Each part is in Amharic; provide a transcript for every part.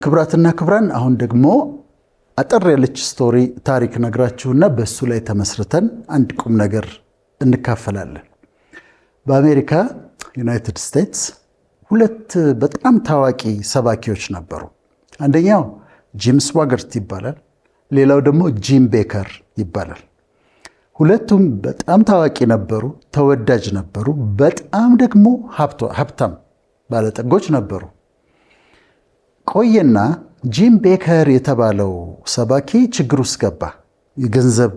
ክብራትና ክብራን አሁን ደግሞ አጠር ያለች ስቶሪ ታሪክ ነግራችሁና በሱ ላይ ተመስርተን አንድ ቁም ነገር እንካፈላለን። በአሜሪካ ዩናይትድ ስቴትስ ሁለት በጣም ታዋቂ ሰባኪዎች ነበሩ። አንደኛው ጂም ስዋገርት ይባላል፣ ሌላው ደግሞ ጂም ቤከር ይባላል። ሁለቱም በጣም ታዋቂ ነበሩ፣ ተወዳጅ ነበሩ፣ በጣም ደግሞ ሀብታም ባለጠጎች ነበሩ። ቆየና ጂም ቤከር የተባለው ሰባኪ ችግር ውስጥ ገባ። የገንዘብ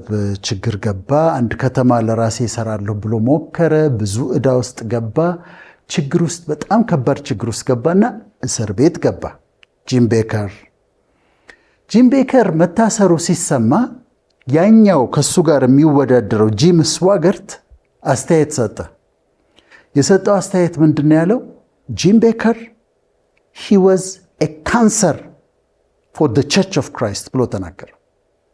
ችግር ገባ። አንድ ከተማ ለራሴ እሰራለሁ ብሎ ሞከረ። ብዙ ዕዳ ውስጥ ገባ። ችግር ውስጥ በጣም ከባድ ችግር ውስጥ ገባና እስር ቤት ገባ። ጂም ቤከር መታሰሩ ሲሰማ ያኛው ከሱ ጋር የሚወዳደረው ጂም ስዋገርት አስተያየት ሰጠ። የሰጠው አስተያየት ምንድን ነው ያለው? ጂም ቤከር he was a cancer for the church of Christ ብሎ ተናገረ።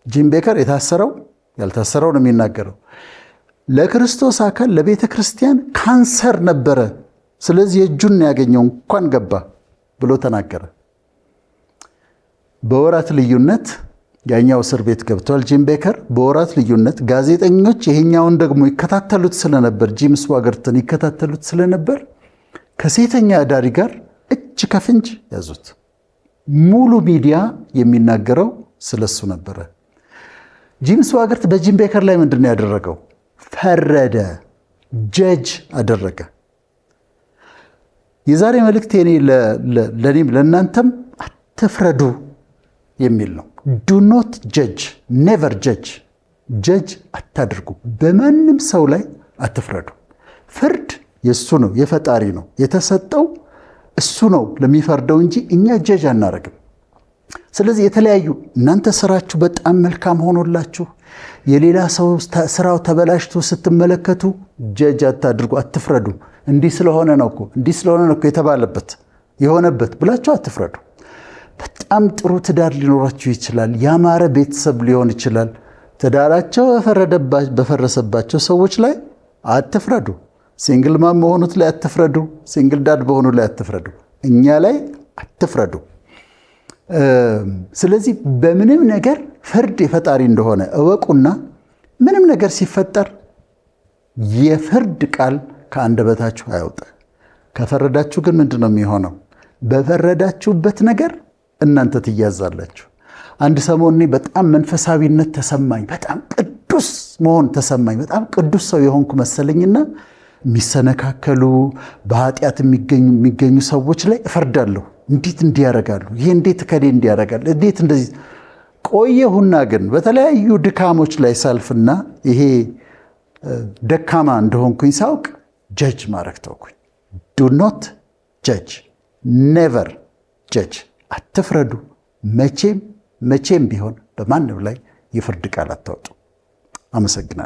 ጂም ቤከር የታሰረው ያልታሰረው ነው የሚናገረው። ለክርስቶስ አካል ለቤተ ክርስቲያን ካንሰር ነበረ። ስለዚህ እጁን ያገኘው እንኳን ገባ ብሎ ተናገረ። በወራት ልዩነት ያኛው እስር ቤት ገብቷል ጂም ቤከር። በወራት ልዩነት ጋዜጠኞች ይሄኛውን ደግሞ ይከታተሉት ስለነበር፣ ጂም ስዋገርትን ይከታተሉት ስለነበር ከሴተኛ አዳሪ ጋር እጅ ከፍንጅ ያዙት። ሙሉ ሚዲያ የሚናገረው ስለሱ ነበረ። ጂም ስዋገርት በጂም ቤከር ላይ ምንድን ነው ያደረገው? ፈረደ፣ ጀጅ አደረገ። የዛሬ መልእክት ለኔም ለእናንተም አትፍረዱ የሚል ነው። ዱ ኖት ጀጅ፣ ኔቨር ጀጅ። ጀጅ አታድርጉ። በማንም ሰው ላይ አትፍረዱ። ፍርድ የእሱ ነው፣ የፈጣሪ ነው። የተሰጠው እሱ ነው ለሚፈርደው እንጂ እኛ ጀጅ አናረግም። ስለዚህ የተለያዩ እናንተ ስራችሁ በጣም መልካም ሆኖላችሁ የሌላ ሰው ስራው ተበላሽቶ ስትመለከቱ ጀጅ አታድርጉ፣ አትፍረዱ። እንዲህ ስለሆነ ነው እኮ የተባለበት የሆነበት ብላችሁ አትፍረዱ። በጣም ጥሩ ትዳር ሊኖራችሁ ይችላል። ያማረ ቤተሰብ ሊሆን ይችላል። ትዳራቸው በፈረሰባቸው ሰዎች ላይ አትፍረዱ። ሲንግል ማም በሆኑት ላይ አትፍረዱ። ሲንግል ዳድ በሆኑ ላይ አትፍረዱ። እኛ ላይ አትፍረዱ። ስለዚህ በምንም ነገር ፍርድ የፈጣሪ እንደሆነ እወቁና ምንም ነገር ሲፈጠር የፍርድ ቃል ከአንደበታችሁ አይወጣ። ከፈረዳችሁ ግን ምንድን ነው የሚሆነው? በፈረዳችሁበት ነገር እናንተ ትያዛላችሁ። አንድ ሰሞን እኔ በጣም መንፈሳዊነት ተሰማኝ፣ በጣም ቅዱስ መሆን ተሰማኝ። በጣም ቅዱስ ሰው የሆንኩ መሰለኝና የሚሰነካከሉ በኃጢአት የሚገኙ ሰዎች ላይ እፈርዳለሁ። እንዴት እንዲያረጋሉ? ይሄ እንዴት ከዴ እንዲያረጋል? እንዴት እንደዚህ ቆየሁና ግን በተለያዩ ድካሞች ላይ ሳልፍና ይሄ ደካማ እንደሆንኩኝ ሳውቅ ጀጅ ማድረግ ተውኩኝ። ዱ ኖት ጀጅ፣ ኔቨር ጀጅ። አትፍረዱ። መቼም ቢሆን በማንም ላይ የፍርድ ቃል አታወጡ። አመሰግናለሁ።